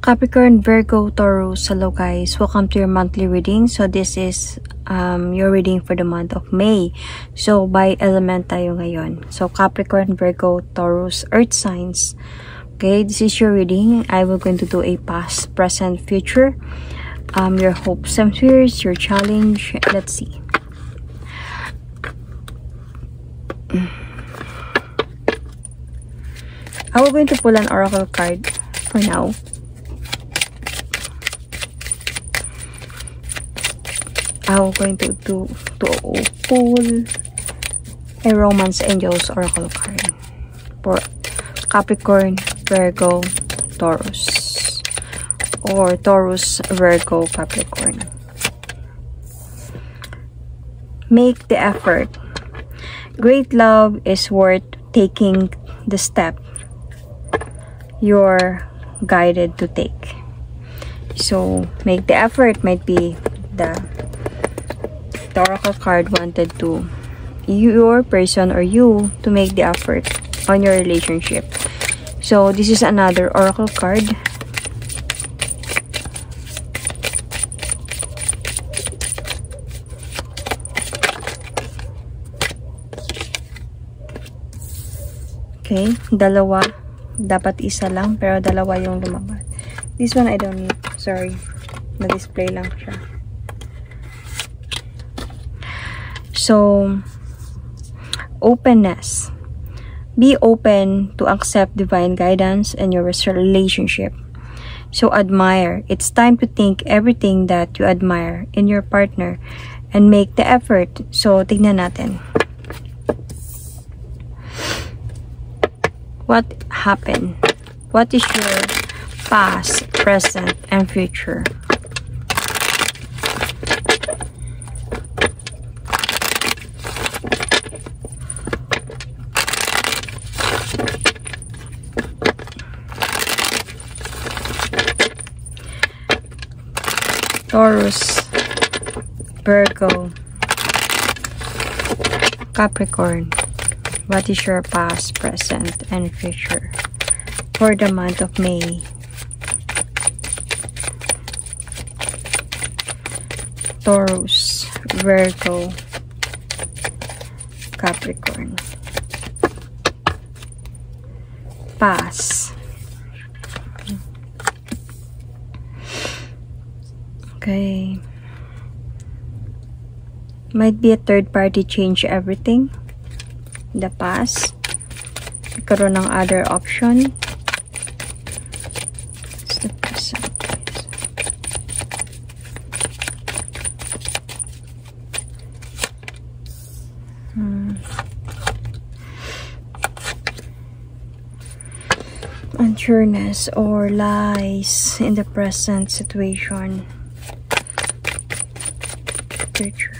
Capricorn, Virgo, Taurus, hello guys, welcome to your monthly reading. So this is your reading for the month of May. So by element tayo ngayon. So Capricorn, Virgo, Taurus, earth signs. Okay, this is your reading. I will going to do a past, present, future, your hopes and fears, your challenge. Let's see. I will going to pull an oracle card for now. I'm going to pull a Romance Angels Oracle card for Capricorn, Virgo, Taurus, or Taurus, Virgo, Capricorn. Make the effort. Great love is worth taking the step you're guided to take. So make the effort might be the oracle card wanted to your person or you to make the effort on your relationship. So this is another oracle card. Okay, dalawa. Dapat isa lang pero dalawa yung lumabas. This one I don't need. Sorry. Na-display lang siya. So, openness. Be open to accept divine guidance in your relationship. So, admire. It's time to think everything that you admire in your partner and make the effort. So, tignan natin. What happened? What is your past, present, and future? Taurus, Virgo, Capricorn. What is your past, present, and future for the month of May? Taurus, Virgo, Capricorn. Past. Okay. Might be a third party change everything. The past. Nagkaroon ng other option. It's the present. Unsureness or lies in the present situation. Future.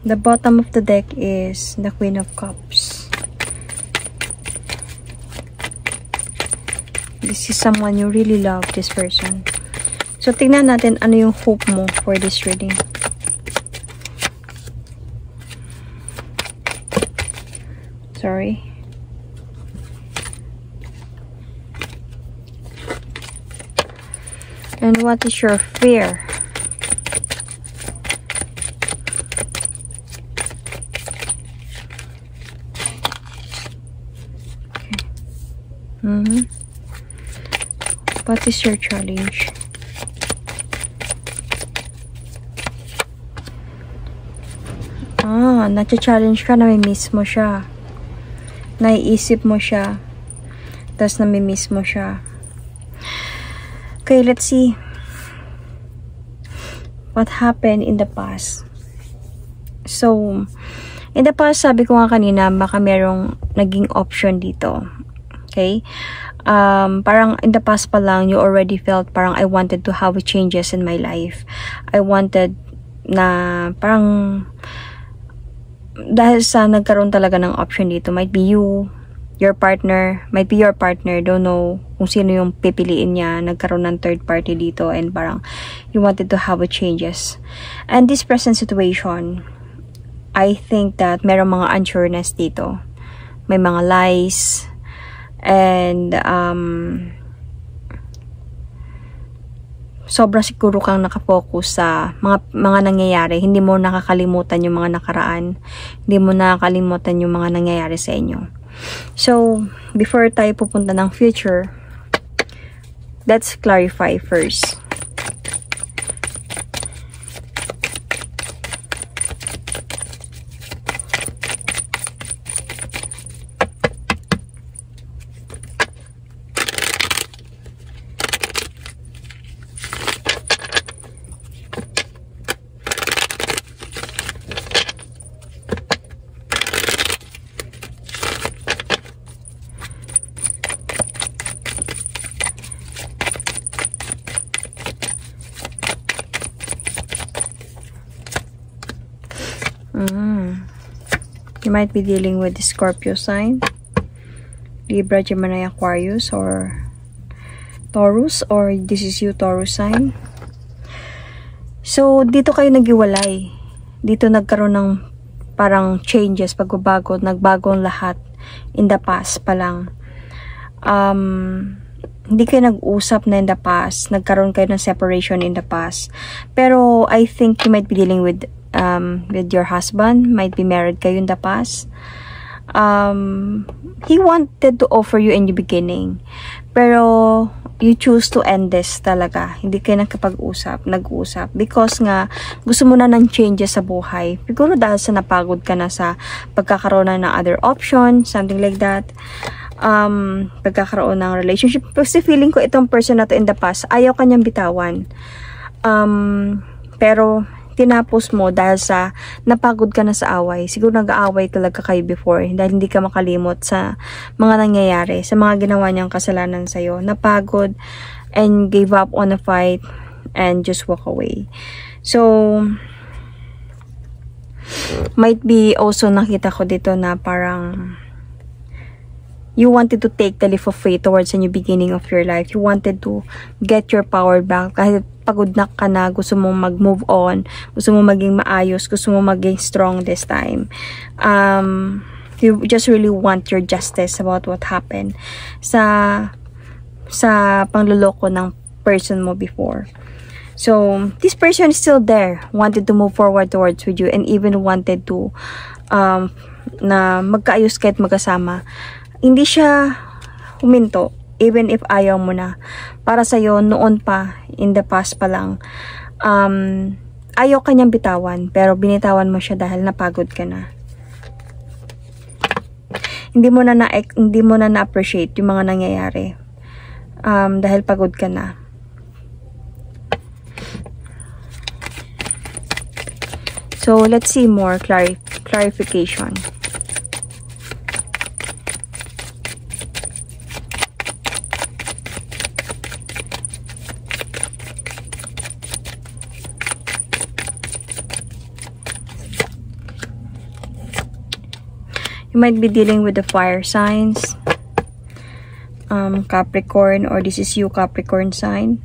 The bottom of the deck is the Queen of Cups. This is someone you really love, this person. So, tingnan natin ano yung hope mo for this reading. Sorry. And what is your fear? What is your challenge? Na-challenge ka, nami-miss mo siya. Naiisip mo siya. Tapos nami-miss mo siya. Okay, let's see. What happened in the past? So, in the past, sabi ko nga kanina, baka merong naging option dito. Okay? Parang in the past pa lang, you already felt parang I wanted to have changes in my life. I wanted na parang dahil sa nagkaroon talaga ng option dito, might be you your partner, might be your partner, don't know kung sino yung pipiliin niya, nagkaroon ng third party dito, and parang you wanted to have a changes. And this present situation, I think that merong mga unsureness dito. May mga lies, and sobra siguro kang nakafocus sa mga nangyayari. Hindi mo nakakalimutan yung mga nakaraan. Hindi mo nakakalimutan yung mga nangyayari sa inyo. So, before tayo pupunta ng future, let's clarify first. You might be dealing with the Scorpio sign, Libra, Gemini, Aquarius, or Taurus, or this is you, Taurus sign. So, dito kayo naghiwalay. Dito nagkaroon ng parang changes, pagbabago, nagbagong lahat in the past pa lang. Hindi kayo nag-usap na in the past, nagkaroon kayo ng separation in the past. Pero, I think you might be dealing with your husband, might be married kayo in the past. He wanted to offer you in the beginning, pero you choose to end this talaga. Hindi kayo nag-usap because nga gusto mo na ng changes sa buhay. Siguro dahil sa napagod ka na sa pagkakaroon na ng other option, something like that. Pagkakaroon ng relationship. Kasi feeling ko itong person na to in the past, ayaw kanyang bitawan. Pero tinapos mo dahil sa napagod ka na sa away. Siguro nag-aaway talaga kayo before dahil hindi ka makalimot sa mga nangyayari, sa mga ginawa niyang kasalanan sa'yo. Napagod and gave up on a fight and just walk away. So, might be also nakita ko dito na parang you wanted to take the leap of faith towards a new beginning of your life. You wanted to get your power back. Kahit pagod na ka na, gusto mong mag-move on, gusto mong maging maayos, gusto mong maging strong this time. You just really want your justice about what happened sa pangluloko ng person mo before. So, this person is still there, wanted to move forward towards with you, and even wanted to na magkaayos kahit magkasama. Hindi siya huminto, even if ayaw mo na. Para sa'yo, noon pa, in the past pa lang, ayaw kanyang bitawan, pero binitawan mo siya dahil napagod ka na. Hindi mo na na-appreciate yung mga nangyayari. Dahil pagod ka na. So, let's see more clarification. You might be dealing with the fire signs, Capricorn, or this is you, Capricorn sign.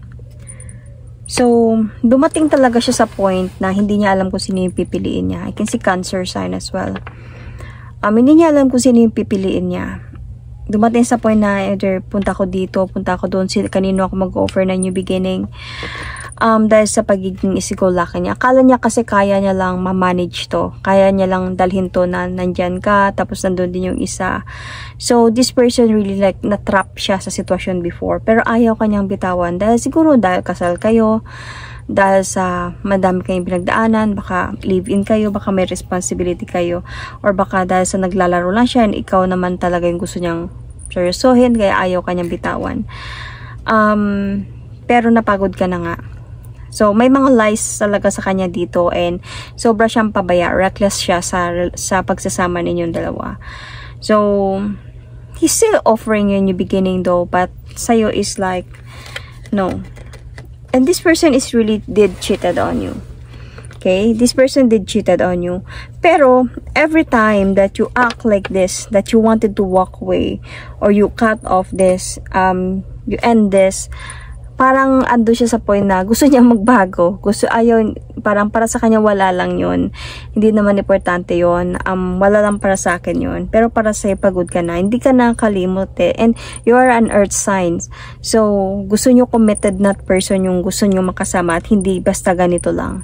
So, dumating talaga siya sa point na hindi niya alam kung sino yung pipiliin niya. I can see Cancer sign as well. Hindi niya alam kung sino yung pipiliin niya. Dumating sa point na either punta ko dito, punta ko doon, kanino ako mag-offer na new beginning. Dahil sa pagiging isigolaki niya. Akala niya kasi kaya niya lang ma-manage to. Kaya niya lang dalhin to na nandyan ka, tapos nandun din yung isa. So, this person really like na-trap siya sa sitwasyon before. Pero ayaw kanyang bitawan. Dahil siguro dahil kasal kayo, dahil sa madami kayong pinagdaanan, baka live-in kayo, baka may responsibility kayo, or baka dahil sa naglalaro lang siya, and ikaw naman talaga yung gusto niyang seryosohin, kaya ayaw kanyang bitawan. Pero napagod ka na nga. So, may mga lies talaga sa kanya dito, and sobra siyang pabaya, reckless siya sa pagsasama ninyong dalawa. So, he's still offering you a new beginning though, but sa'yo is like, no. And this person is really did cheated on you. Okay? This person did cheated on you. Pero, every time that you act like this, that you wanted to walk away, or you cut off this, you end this, parang ando siya sa point na gusto niya magbago. Parang para sa kanya wala lang yun. Hindi naman importante yun. Wala lang para sa akin yun. Pero para sa'yo, pagod ka na. Hindi ka nakalimot eh. And you are an earth sign. So, gusto nyo committed na person yung gusto nyo makasama at hindi basta ganito lang.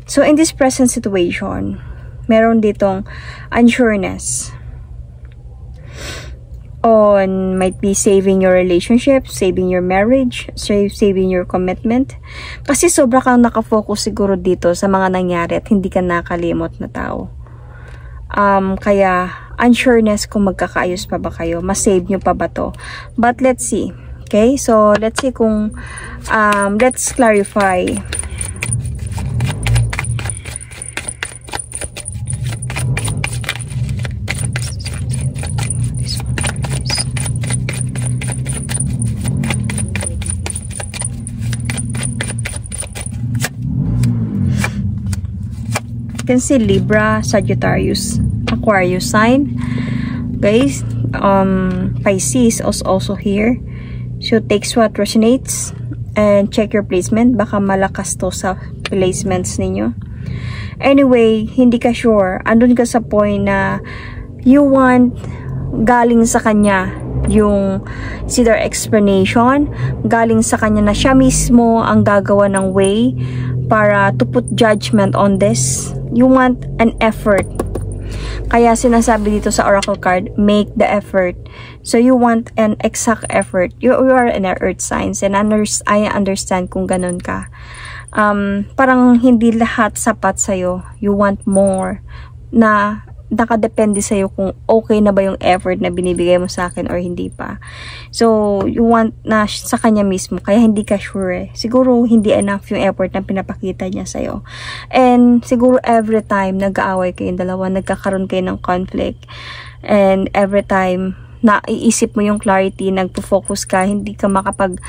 So, in this present situation, meron ditong unsureness on might be saving your relationship, saving your marriage, saving your commitment. Kasi sobra kang nakafocus siguro dito sa mga nangyari at hindi ka nakalimot na tao. Kaya, unsureness kung magkakaayos pa ba kayo, masave nyo pa ba to. But let's see. Okay? So, let's see kung, let's clarify. You can see Libra, Sagittarius, Aquarius sign. Guys, Pisces is also here. So, takes what resonates and check your placement. Baka malakas to sa placements ninyo. Anyway, hindi ka sure. Andun ka sa point na you want galing sa kanya yung either explanation, galing sa kanya na siya mismo ang gagawa ng way para to put judgment on this. You want an effort. Kaya sinasabi dito sa oracle card, make the effort. So you want an exact effort. You are in earth signs and I understand kung ganun ka. Parang hindi lahat sapat sa'yo. You want more na nakadepende sa'yo kung okay na ba yung effort na binibigay mo sa akin or hindi pa. So, you want na sa kanya mismo, kaya hindi ka sure eh. Siguro hindi enough yung effort na pinapakita niya sa'yo. And siguro every time nag-aaway kayong dalawa, nagkakaroon kayo ng conflict. And every time naiisip mo yung clarity, nagpo-focus ka, hindi ka makapag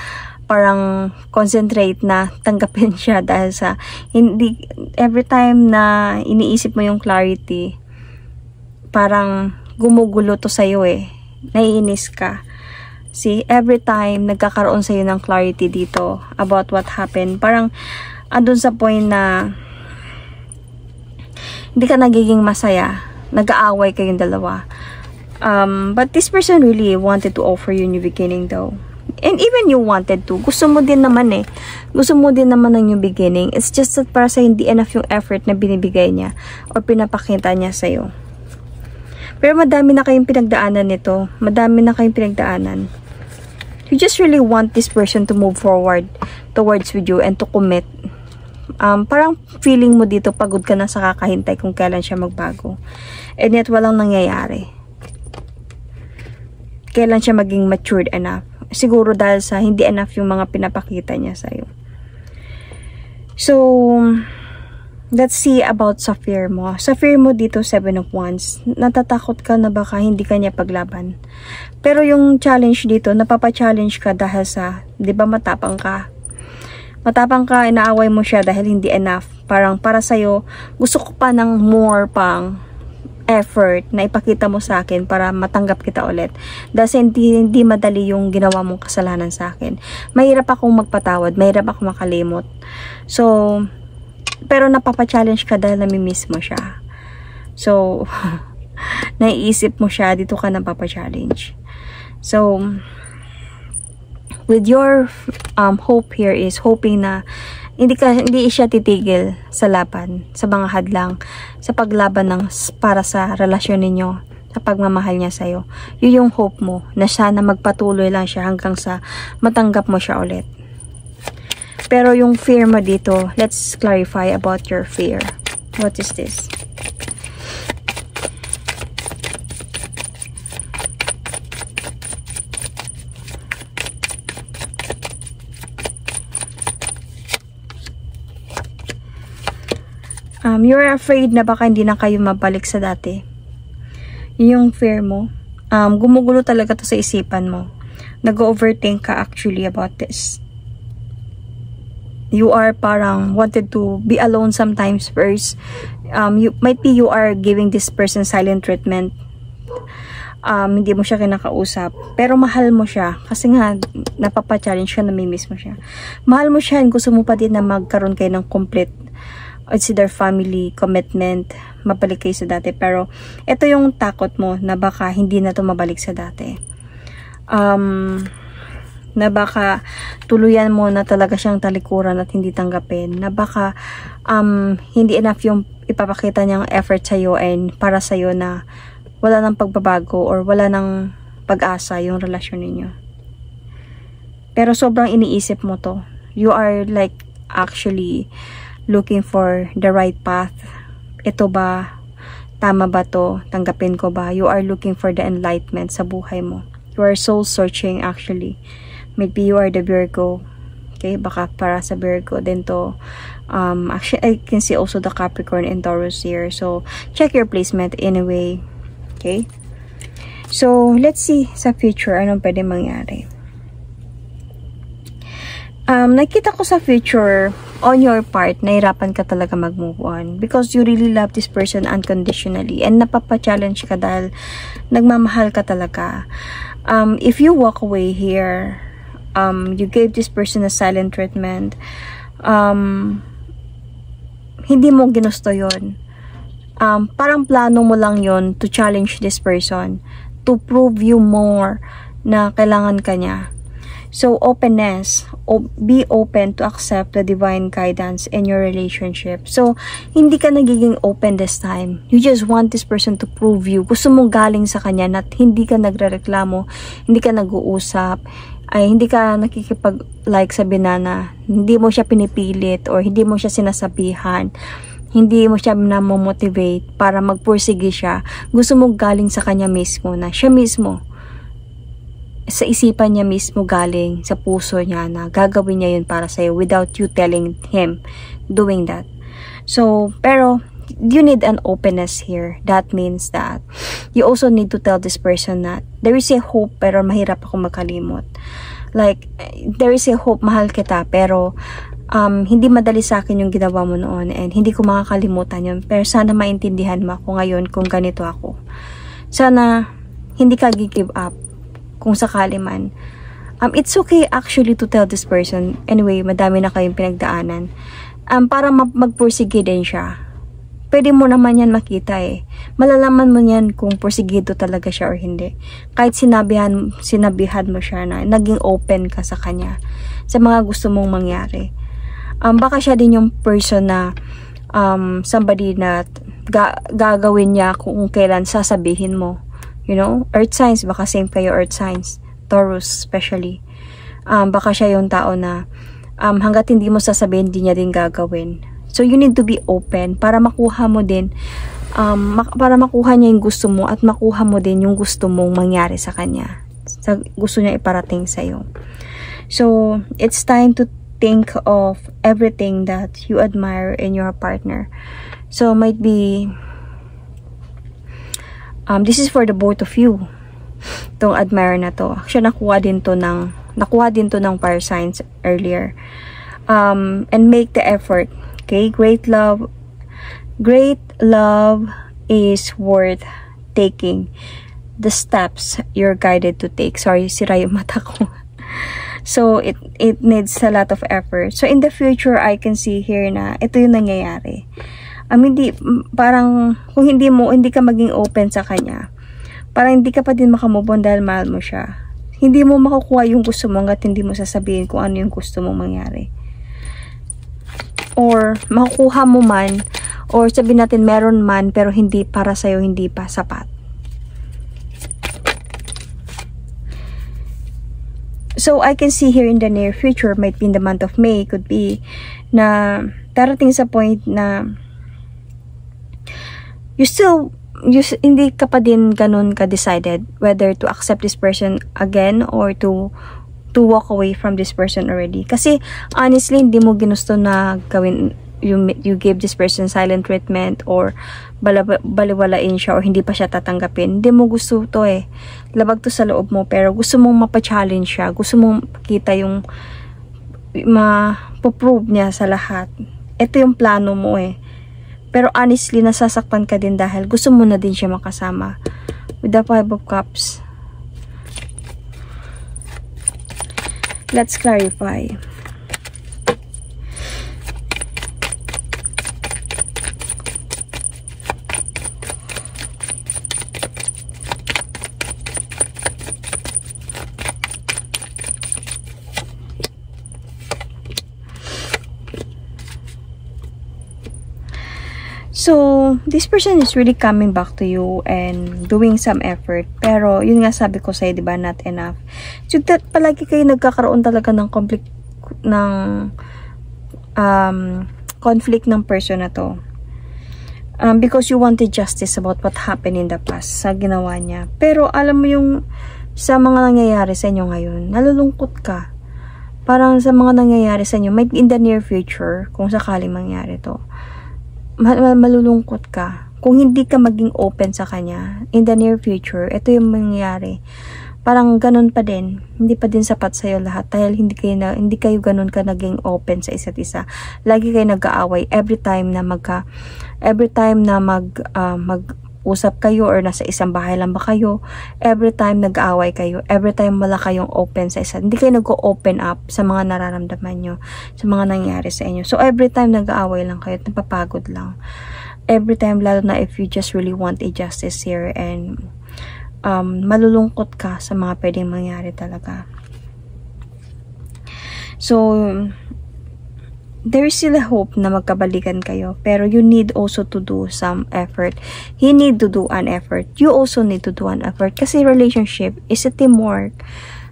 parang concentrate na tanggapin siya dahil sa hindi every time na iniisip mo yung clarity, parang gumugulo to sa'yo eh. Naiinis ka. See, every time nagkakaroon sa'yo ng clarity dito about what happened, parang andun sa point na hindi ka nagiging masaya. Nag-aaway kayong dalawa. But this person really wanted to offer you new beginning though. And even you wanted to. Gusto mo din naman eh. Gusto mo din naman ng new beginning. It's just that para sa hindi enough yung effort na binibigay niya or pinapakita niya sa'yo. Pero madami na kayong pinagdaanan nito. Madami na kayong pinagdaanan. You just really want this person to move forward towards with you and to commit. Parang feeling mo dito, pagod ka na sa kakahintay kung kailan siya magbago. And yet, walang nangyayari. Kailan siya maging matured enough. Siguro dahil sa hindi enough yung mga pinapakita niya sa'yo. So, let's see about sa fear mo. Sa fear mo dito, 7 of Wands. Natatakot ka na baka hindi ka niya paglaban. Pero yung challenge dito, napapa-challenge ka dahil sa, di ba matapang ka? Matapang ka, inaaway mo siya dahil hindi enough. Parang para sa'yo, gusto ko pa ng more pang effort na ipakita mo sa akin para matanggap kita ulit. Dahil hindi madali yung ginawa mong kasalanan sa akin. Mahirap akong magpatawad, mahirap akong makalimot. So, pero napapa-challenge ka dahil namimiss mo siya. So, naiisip mo siya, dito ka napapa-challenge. So, with your hope here is hoping na hindi siya titigil sa laban, sa mga hadlang, sa paglaban para sa relasyon ninyo, sa pagmamahal niya sa'yo. Yun yung hope mo, na sana magpatuloy lang siya hanggang sa matanggap mo siya ulit. Pero yung fear mo dito, let's clarify about your fear. What is this? You're afraid na baka hindi na kayo mabalik sa dati. Yun yung fear mo. Gumugulo talaga to sa isipan mo. Nag-overthink ka actually about this. you are parang wanted to be alone sometimes first. You are giving this person silent treatment. Hindi mo siya kinakausap, pero mahal mo siya kasi nga napapa-challenge ka, namimiss mo siya. Mahal mo siya and gusto mo pa din na magkaroon kayo ng complete, it's either family commitment, mabalik kayo sa dati. Pero ito yung takot mo na baka hindi na to mabalik sa dati. Na baka tuluyan mo na talaga siyang talikuran at hindi tanggapin, na baka hindi enough yung ipapakita niyang effort sa'yo and para sa'yo, na wala nang pagbabago or wala nang pag-asa yung relasyon ninyo. Pero sobrang iniisip mo to. You are like actually looking for the right path. Ito ba? Tama ba to? Tanggapin ko ba? You are looking for the enlightenment sa buhay mo. You are soul searching actually. Maybe you are the Virgo. Okay? Baka para sa Virgo din to. Actually, I can see also the Capricorn and Taurus here. So, check your placement anyway. Okay? So, let's see sa future anong pwede mangyari. Nakita ko sa future, on your part, nahirapan ka talaga mag-move on because you really love this person unconditionally and napapa-challenge ka dahil nagmamahal ka talaga. If you walk away here, you gave this person a silent treatment, hindi mo ginusto yon. Parang plano mo lang yon to challenge this person, to prove you more na kailangan ka niya. So, openness, be open to accept the divine guidance in your relationship. So, hindi ka nagiging open this time. You just want this person to prove you. Gusto mong galing sa kanya na hindi ka nagrereklamo, hindi ka nag-uusap, ay hindi ka nakikipag-like sa binana, hindi mo siya pinipilit or hindi mo siya sinasabihan. Hindi mo siya na-motivate para magpursige siya. Gusto mo galing sa kanya mismo, na siya mismo, sa isipan niya mismo galing, sa puso niya na gagawin niya yun para sa'yo without you telling him doing that. So, pero, you need an openness here. That means that you also need to tell this person that there is a hope pero mahirap ako makalimot. Like, there is a hope, mahal kita, pero hindi madali sa akin yung ginawa mo noon and hindi ko makakalimutan yun. Pero sana maintindihan mo ako ngayon kung ganito ako. Sana hindi ka give up kung sakali man. It's okay actually to tell this person. Anyway, madami na kayong pinagdaanan. Para magpursige din siya. Pwede mo naman yan makita eh. Malalaman mo yan kung porsigido talaga siya or hindi. Kahit sinabihan mo siya na naging open ka sa kanya sa mga gusto mong mangyari. Baka siya din yung person na somebody na gagawin niya kung kailan sasabihin mo. You know, earth signs, baka same kayo earth signs. Taurus especially. Baka siya yung tao na hanggat hindi mo sasabihin, hindi niya din gagawin. So, you need to be open para makuha mo din, para makuha niya yung gusto mo at makuha mo din yung gusto mong mangyari sa kanya. Gusto niya iparating sa'yo. So, it's time to think of everything that you admire in your partner. So, might be, this is for the both of you. Itong admire na to. Actually, nakuha din to ng fire signs earlier. And make the effort. Okay? Great love is worth taking the steps you're guided to take. Sorry, sira yung mata ko. So, it needs a lot of effort. So, in the future, I can see here na ito yung nangyayari. Parang, kung hindi ka maging open sa kanya, parang hindi ka pa din makamove on dahil mahal mo siya. Hindi mo makukuha yung gusto mo hanggat hindi mo sasabihin kung ano yung gusto mong mangyari. Or, makukuha mo man, or sabihin natin meron man, pero hindi para sa'yo, hindi pa sapat. So, I can see here in the near future, might be in the month of May, could be, na darating sa point na hindi ka pa din ganun ka-decided whether to accept this person again or to walk away from this person already. Kasi, honestly, hindi mo ginusto na gawin, you give this person silent treatment or baliwalain siya or hindi pa siya tatanggapin. Hindi mo gusto to eh. Labag to sa loob mo pero gusto mong mapa-challenge siya. Gusto mong makita yung puprove niya sa lahat. Ito yung plano mo eh. Pero honestly, nasasaktan ka din dahil gusto mo na din siya makasama. With the 5 of Cups. Let's clarify. So, this person is really coming back to you and doing some effort. Pero, yun nga sabi ko sa'yo, diba, not enough. So, that palagi kayo nagkakaroon talaga ng conflict ng person na to. Because you wanted justice about what happened in the past sa ginawa niya. Pero, alam mo yung sa mga nangyayari sa inyo ngayon, nalulungkot ka. Parang sa mga nangyayari sa inyo, in the near future, kung sakaling mangyari to, malulungkot ka. Kung hindi ka maging open sa kanya, in the near future, ito yung mangyayari. Parang ganun pa din. Hindi pa din sapat sa'yo lahat. Dahil hindi kayo ganun ka naging open sa isa't isa. Lagi kayo nag-aaway every time na mag-usap kayo or nasa isang bahay lang ba kayo, every time nag-aaway kayo, every time wala kayong open sa isa, hindi kayo nag-open up sa mga nararamdaman nyo, sa mga nangyari sa inyo. So, every time nag-aaway lang kayo, napapagod lang. Every time, lalo na if you just really want a justice here and malulungkot ka sa mga pwedeng mangyari talaga. So, there is still a hope na magkabalikan kayo, pero you need also to do some effort. He need to do an effort. You also need to do an effort. Kasi relationship is a teamwork.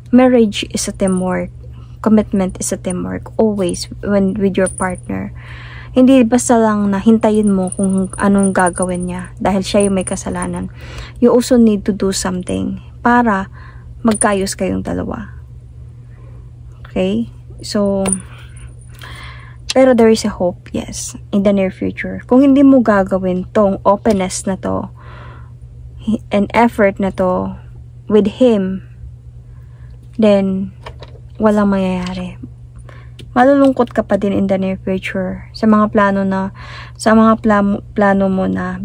Marriage is a teamwork. Commitment is a teamwork. Always, with your partner. Hindi basta lang na hintayin mo kung anong gagawin niya dahil siya yung may kasalanan. You also need to do something para magkayos kayong dalawa. Okay? So, pero there is a hope, yes, in the near future. Kung hindi mo gagawin tong openness na to, and effort na to, with him, then, walang mangyayari. Malulungkot ka pa din in the near future sa mga plano mo na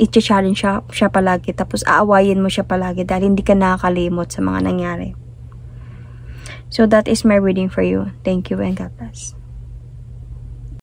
i-challenge siya palagi, tapos aawayin mo siya palagi dahil hindi ka nakakalimot sa mga nangyari. So, that is my reading for you. Thank you and God bless.